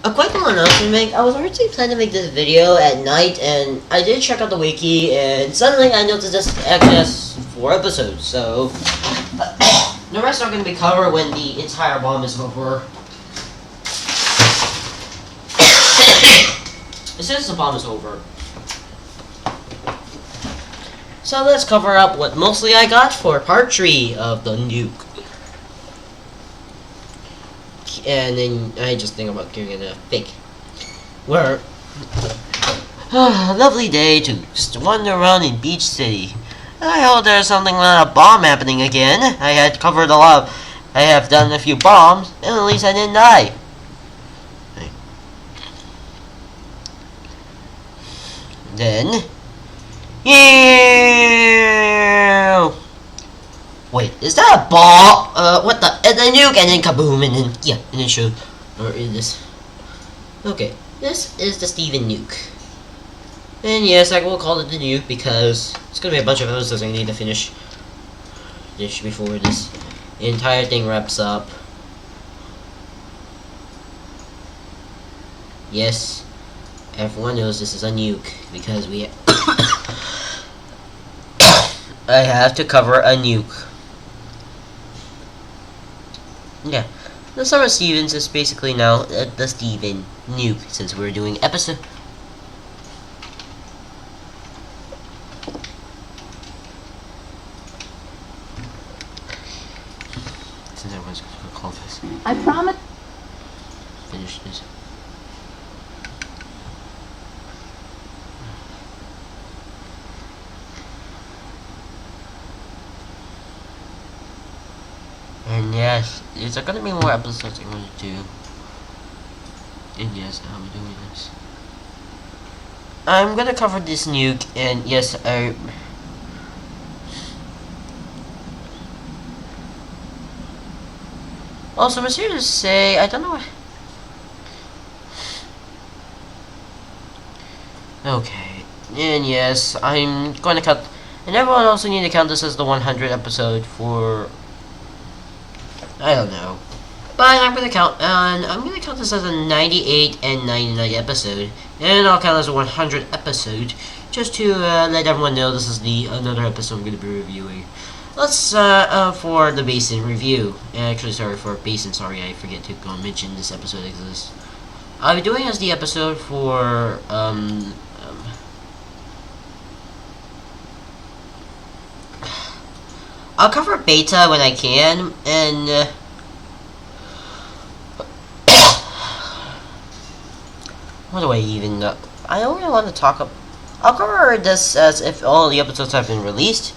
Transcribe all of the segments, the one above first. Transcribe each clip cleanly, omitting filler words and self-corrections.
A quick one announcement to make. I was originally planning to make this video at night, and I did check out the wiki, and suddenly I noticed this actually has 4 episodes, so the rest are going to be covered when the entire bomb is over. As soon as the bomb is over. So let's cover up what mostly I got for part 3 of the nuke. And then I just think about giving it a fake. Where lovely day to just wander around in Beach City. I hope there's something like a bomb happening again. I had covered a lot I have done a few bombs, and at least I didn't die. Then wait, is that a ball? What the? And then nuke, and then kaboom, and then yeah, and then show, or is this? Okay, this is the Steven nuke, and yes, I will call it the nuke because it's gonna be a bunch of episodes I need to finish before this entire thing wraps up. Yes, everyone knows this is a nuke because we. I have to cover a nuke. Yeah, the Summer Stevens is basically now the Steven nuke since we're doing episode. Since everyone's gonna call this. I promise. Finish this. And yes, there's gonna be more episodes I'm gonna do. And yes, I'm doing this. I'm gonna cover this nuke, and yes, also, I'm here to say, I don't know what. Okay, and yes, I'm going to cut, and everyone also need to count this as the 100 episode for. I don't know. But I'm gonna count, and I'm gonna count this as a 98 and 99 episode, and I'll count as a 100 episode, just to let everyone know this is the another episode I'm gonna be reviewing. Let's for the Basin review. Actually, sorry for Basin. Sorry, I forget to go and mention this episode exists. I'll be doing as the episode for I'll cover beta when I can, and what do I even know? I don't really want to talk about. I'll cover this as if all the episodes have been released.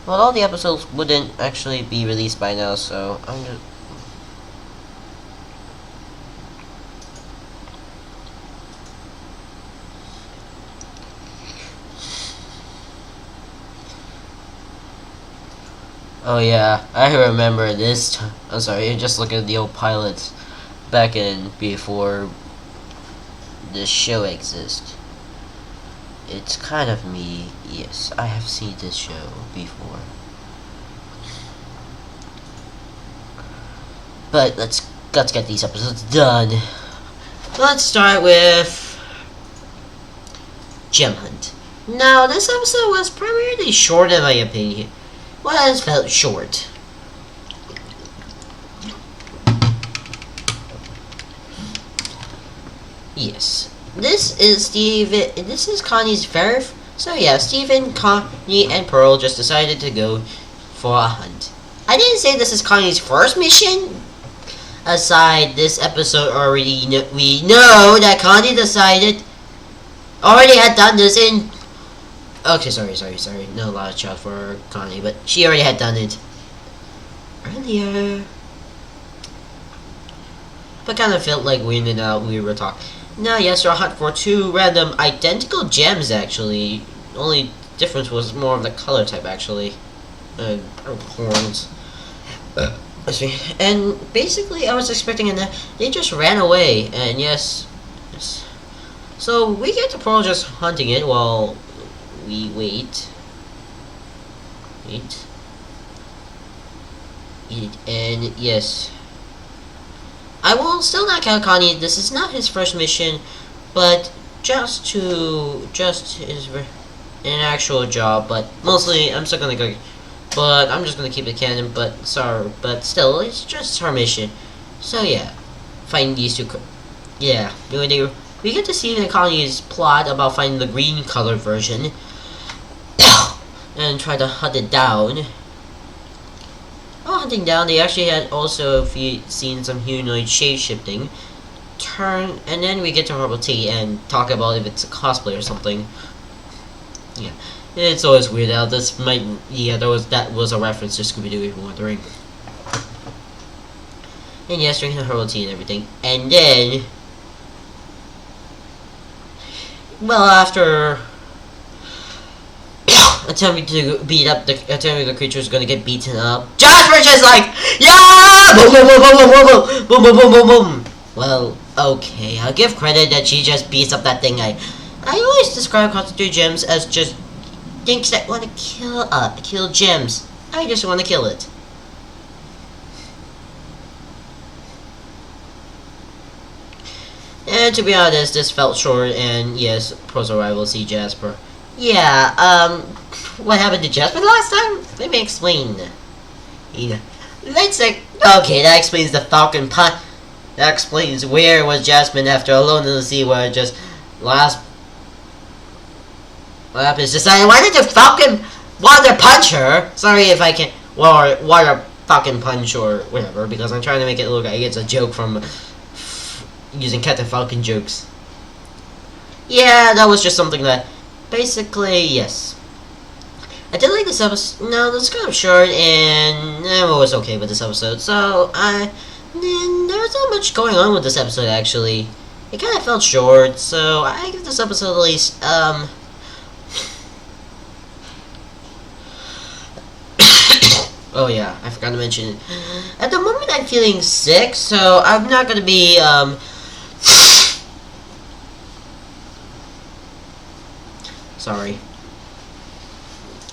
Well, all the episodes wouldn't actually be released by now, so I'm just. Oh yeah, I remember this. I'm sorry, just look at the old pilots back in before this show exists. It's kind of me. Yes, I have seen this show before. But let's get these episodes done. Let's start with Gem Hunt. Now, this episode was primarily short in my opinion. Well, it felt short. Yes. This is Connie's very... So yeah, Steven, Connie, and Pearl just decided to go for a hunt. I didn't say this is Connie's first mission. Aside, this episode already... we know that Connie already had done this in... Okay, sorry. No loud shot for Connie, but she already had done it earlier. But kind of felt like we were talking. Now, yes, there are hunt for 2 random identical gems, actually. Only difference was more of the color type, actually. Horns. And basically, I was expecting they just ran away, and yes. So, we get to Pearl just hunting it while we wait. And yes. I will still not count Connie. This is not his first mission, but just his an actual job. But mostly, I'm still gonna go. But I'm just gonna keep it canon. But sorry, but still, it's just her mission. So yeah, find these two. Yeah, we get to see the Connie's plot about finding the green color version and try to hunt it down. Oh, hunting down, they actually had also seen some humanoid shape-shifting. And then we get to Herbal Tea and talk about if it's a cosplay or something. Yeah, it's always weird out. This might, yeah, that was a reference to Scooby-Doo if you're wondering. And yes, drinking the Herbal Tea and everything. And then, well, after attempting to attempting the creature is gonna get beaten up, Jasper's just like, yeah, boom, boom, boom, boom, boom, boom, boom, boom, boom, boom, boom. Well, okay, I'll give credit that she just beats up that thing. I always describe concentrated gems as just things that want to kill gems. I just want to kill it. And to be honest, this felt short, and yes, Pro's rival see Jasper. Yeah, what happened to Jasper last time? Let me explain. Yeah. Let's say, okay, that explains the Falcon Punch. That explains where was Jasmine after Alone in the Sea, where just what happens? Decided why did the Falcon water punch her? Sorry if I can water Falcon punch or whatever, because I'm trying to make it look like it's a joke from using Captain Falcon jokes. Yeah, that was just something that basically, yes. I did like this episode. No, this is kind of short, and I was okay with this episode. So, there was not much going on with this episode, actually. It kind of felt short, so I give this episode at least, oh yeah, I forgot to mention. At the moment, I'm feeling sick, so I'm not gonna be, sorry.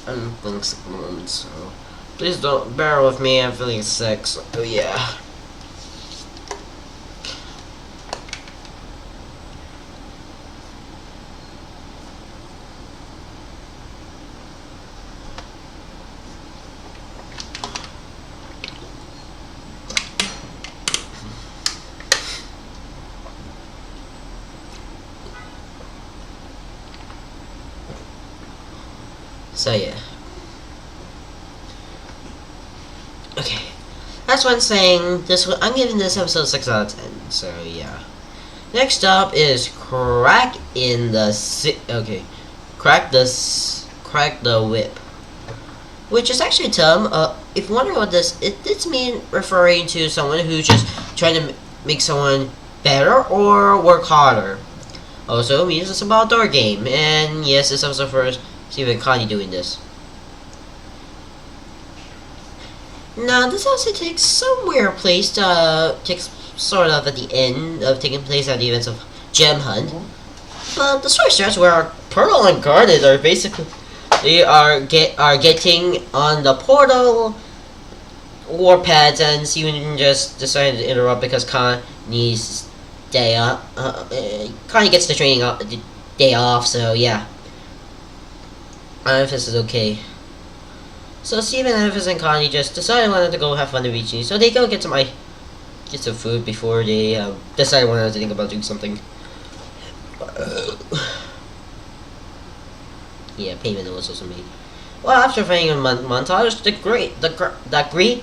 I'm feeling sick at the moment, so please don't bear with me. I'm feeling sick, so oh yeah. So yeah. Okay. That's what I'm saying. I'm giving this episode 6 out of 10. So yeah. Next up is crack the whip, which is actually a term. If you wonder what it's mean referring to someone who's just trying to make someone better or work harder. Also means it's about door game, and yes, this episode first. See even Connie doing this. Now this also takes somewhere placed takes sort of at the end of taking place at the events of Gem Hunt. But the story starts where Pearl and Garnet are basically getting on the portal warpads, and Steven just decided to interrupt because Connie's day off. Connie gets the training day off, so yeah. Amethyst is okay. So Steven, Amethyst, and Connie just decided wanted to go have fun to beach, so they go get some food before they decide wanted to think about doing something. Yeah, payment was also made. Well, after fighting a montage, the green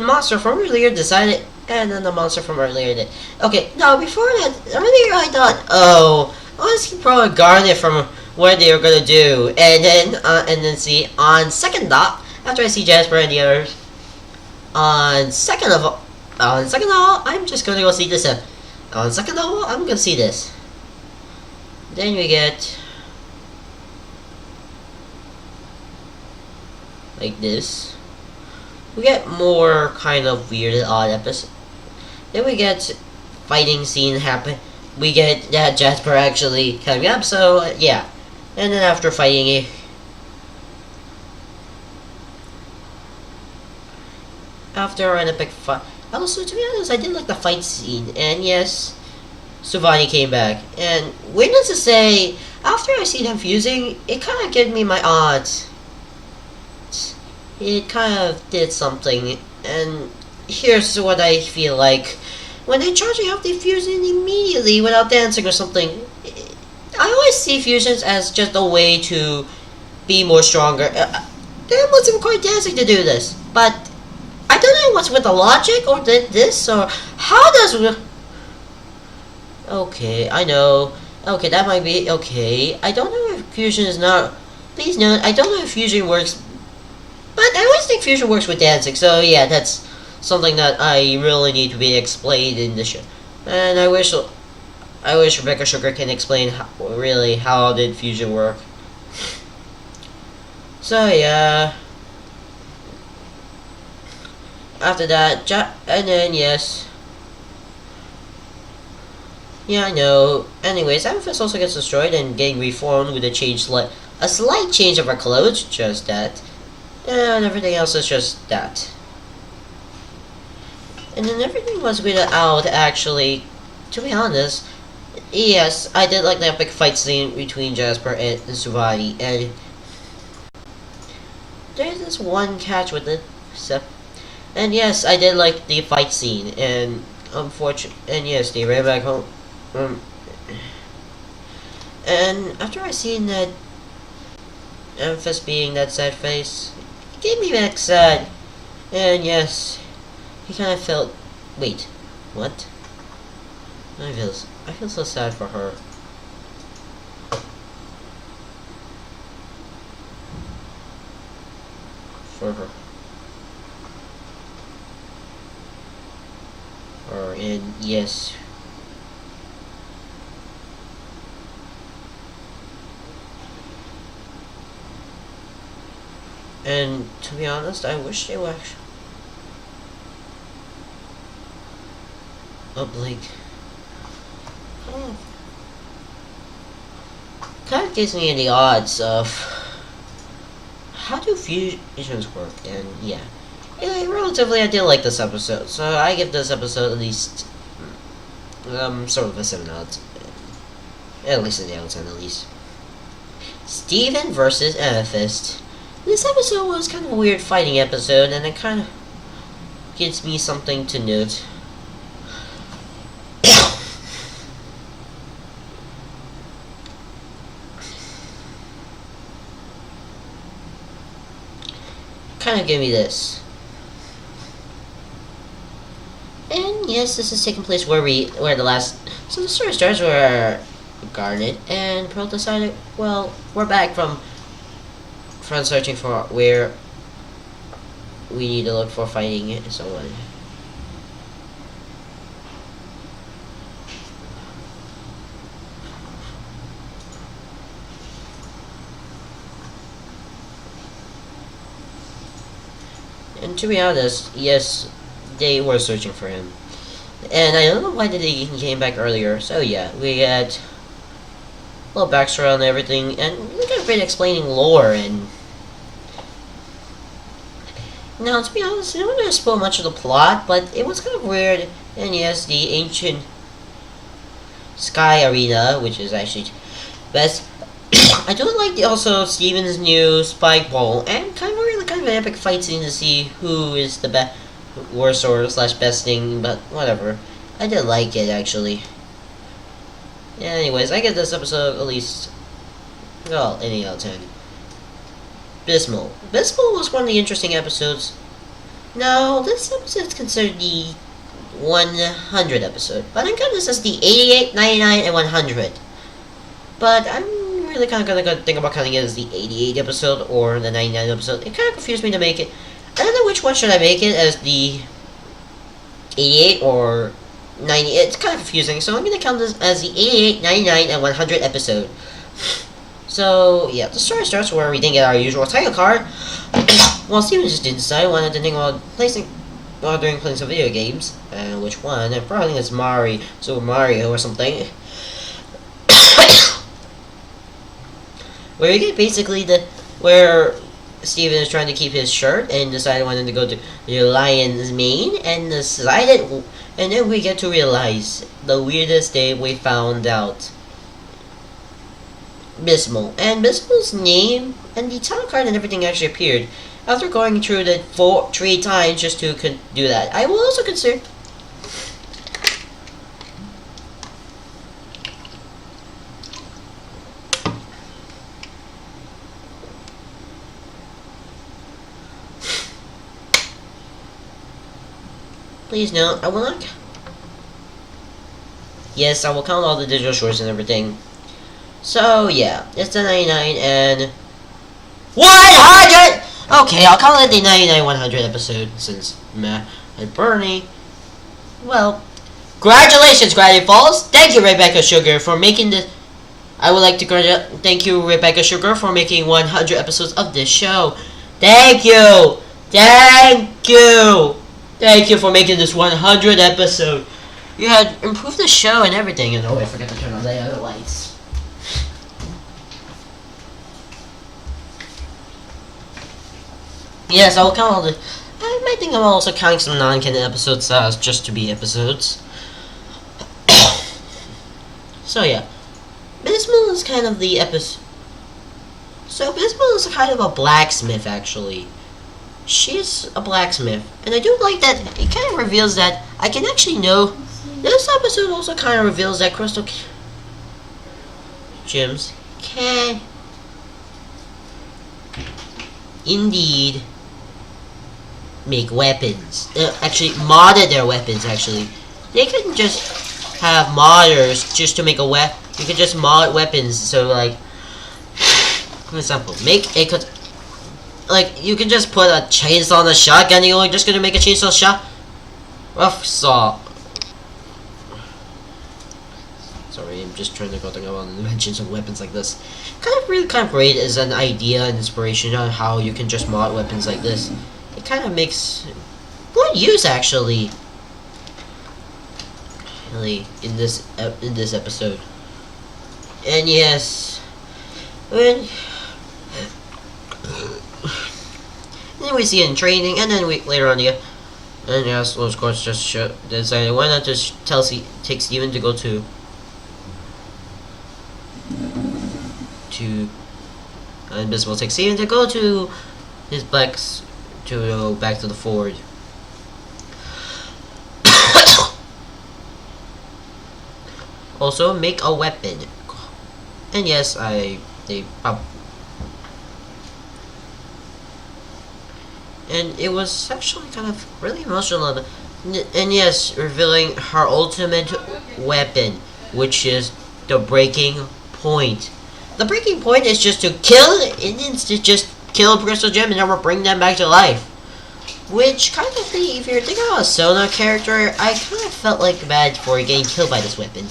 monster from earlier decided, and then the monster from earlier did. Okay, now before that, earlier I thought, oh, let's probably Garnet from what they were gonna do, and then see on second thought, after I see Jasper and the others, on second of all, I'm just gonna go see this. On second of all, I'm gonna see this. Then we get like this. We get more kind of weird and odd episode. Then we get fighting scene happen. We get that Jasper actually coming up. So yeah. And then after fighting it, after an epic fight, Also, to be honest, I did like the fight scene, and yes, Suvani came back. And needless to say, after I seen him fusing, it kind of gave me my odds. It kind of did something, and here's what I feel like. When they're charging up the fusion immediately without dancing or something, I always see fusions as just a way to be more stronger. They must require dancing to do this, but I don't know what's with the logic or this or how does. Okay, I know. Okay, that might be okay. I don't know if fusion is not. Please note, I don't know if fusion works, but I always think fusion works with dancing. So yeah, that's something that I really need to be explained in the show. And I wish Rebecca Sugar can explain really how did fusion work. So yeah. After that, and then yes. Yeah, I know. Anyways, Amethyst also gets destroyed and getting reformed with a slight change of her clothes, just that. And everything else is just that. And then everything was without actually, to be honest, yes, I did like the epic fight scene between Jasper and Suvati, and there's this one catch with it, and yes, I did like the fight scene, and and yes, they ran back home. And after I seen that Amethyst being that sad face, it gave me back sad. And yes, he kind of felt. Wait, what? I feel so sad for her. For her. And yes. And to be honest, I wish they were actually. Blake. Kind of gives me the odds of how do fusions work, and yeah. Relatively, I did like this episode, so I give this episode at least sort of a 7 out. At least an 8 out of 10 at least. Steven versus Amethyst. This episode was kind of a weird fighting episode, and it kind of gives me something to note. Kind of give me this. And yes, this is taking place where the last. So the story starts where Garnet and Pearl decided, well, we're back from searching for where we need to look for fighting someone. And to be honest, yes, they were searching for him. And I don't know why they came back earlier. So yeah, we had a little backstory on everything, and we got a bit explaining lore. And now, to be honest, I don't want to spoil much of the plot, but it was kind of weird. And yes, the ancient Sky Arena, which is actually best. I do like also Steven's new spike ball, and kind of an epic fight scene to see who is the best, worst or slash best thing. But whatever, I did like it actually. Yeah, anyways, I give this episode at least, well, an 8 out of 10. Bismal was one of the interesting episodes. Now, this episode is considered the 100 episode, but I'm counting this as the 88, 99, and 100. But I'm really kind of gonna think about counting it as the 88 episode or the 99 episode. It kind of confused me to make it. I don't know which one should I make it, as the 88 or 90. It's kind of confusing, so I'm gonna count this as the 88, 99, and 100 episode. So yeah, the story starts where we didn't get our usual title card. Well, Steven just didn't decide wanted to think about doing playing some video games. Which one? I probably think it's Super Mario or something. Where you get basically where Steven is trying to keep his shirt and decided wanted to go to the lion's mane and decided, and then we get to realize the weirdest day we found out. Bismal. And Bismal's name and the title card and everything actually appeared after going through the 3 times just to do that. I will also consider. Please note, I will not. Yes, I will count all the digital shorts and everything. So yeah, it's the 99 and 100. Okay, I'll call it the 99 100 episode since meh and Bernie. Well, congratulations, Gravity Falls. Thank you, Rebecca Sugar, for making this. I would like to thank you, Rebecca Sugar, for making 100 episodes of this show. Thank you, thank you, thank you for making this 100 episode. You had improved the show and everything. And oh, I forgot to turn on the other lights. Yes, I will count all the. I might think I'm also counting some non-canon episodes as just to be episodes. So yeah, Bismal is kind of the episode. So Bismal is kind of a blacksmith, actually. She's a blacksmith, and I do like that. It kind of reveals that I can actually know. This episode also kind of reveals that crystal gems can indeed make weapons. Actually, modded their weapons. Actually, they couldn't just have modders just to make a weapon. You could just mod weapons. So, like, for example, make a like you can just put a chainsaw on a shotgun. And you're just gonna make a chainsaw shot. Rough saw. Sorry, I'm just trying to go think about inventions of weapons like this. Kind of great as an idea and inspiration on how you can just mod weapons like this. It kind of makes good use actually. Really, in this episode. And yes, then we see it in training, and then later on, yeah. And yes, well, of course, just decided why not just take Steven to go to and Bismal takes Steven to go to his back to the fort. Also, make a weapon. And yes, and it was actually kind of really emotional. And yes, revealing her ultimate weapon, which is the breaking point. The breaking point is just to kill Indians, to just kill a crystal gem and then bring them back to life. Which kind of, if you're thinking about a Sona character, I kind of felt like bad for getting killed by this weapon.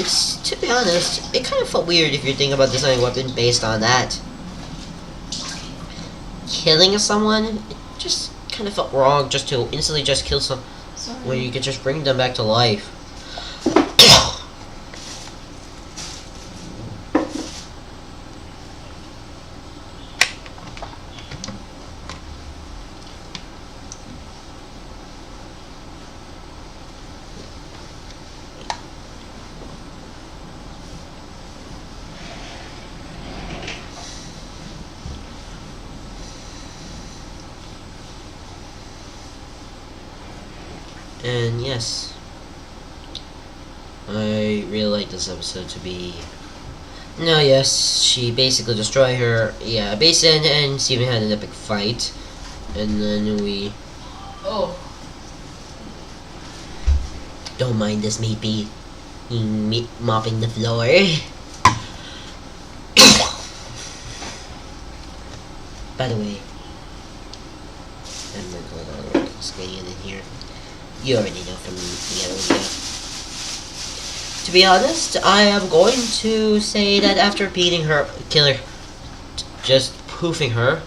It's, to be honest, it kind of felt weird if you're thinking about designing a weapon based on that. Killing someone, it just kind of felt wrong just to instantly just kill someone when you could just bring them back to life. And yes, I really like this episode to be. No, yes, she basically destroyed her. Yeah, Basin and Steven had an epic fight, and then we. Oh. Don't mind this, maybe. Mopping the floor. By the way, I'm not going to stay in here. You already know from the other video. To be honest, I am going to say that after beating her, just poofing her,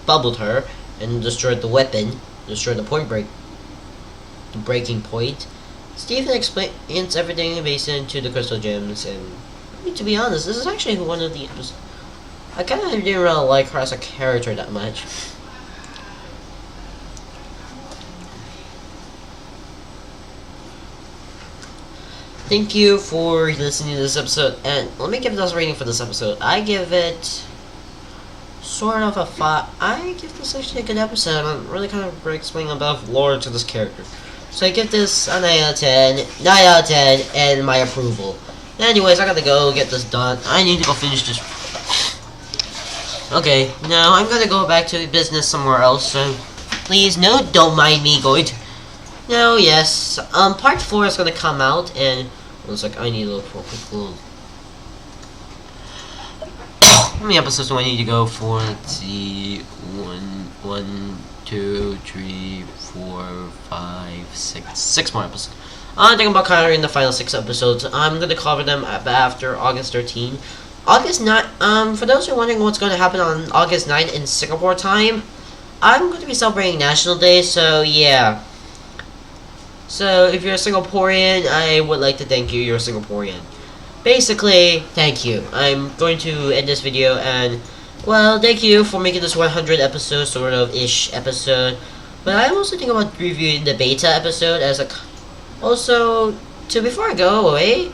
bubbled her, and destroyed the weapon, destroyed the breaking point, Steven explains everything based into the crystal gems, and to be honest, this is actually one of the episodes. I kind of didn't really like her as a character that much. Thank you for listening to this episode, and let me give this rating for this episode. I give it sort of a 5. I give this actually a good episode. I'm really kind of explaining about lore to this character. So I give this a 9 out of 10, 9 out of 10, and my approval. Anyways, I gotta go get this done. I need to go finish this. Okay, now I'm gonna go back to business somewhere else, so please, no, don't mind me going to... No, yes, part 4 is gonna come out, and... Looks like I need to look for a quick little... How many episodes do I need to go for? Let's see... 1, 2, 3, 4, 5, 6... 6 more episodes. I'm thinking about covering the final 6 episodes. I'm gonna cover them after August 13. August 9, for those who are wondering what's going to happen on August 9th in Singapore time, I'm going to be celebrating National Day, so yeah. So, if you're a Singaporean, I would like to thank you, you're a Singaporean. Basically, thank you. I'm going to end this video, and, well, thank you for making this 100 episode, sort of, ish episode. But I'm also thinking about reviewing the beta episode as a... Also, before I go away,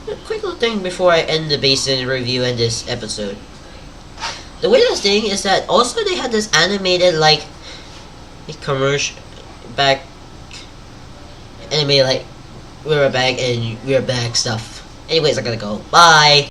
a quick little thing before I end the Basin review and this episode. The weirdest thing is that also they had this animated, like, commercial back... Anime, like, we're back and we're back stuff. Anyways, I gotta go. Bye!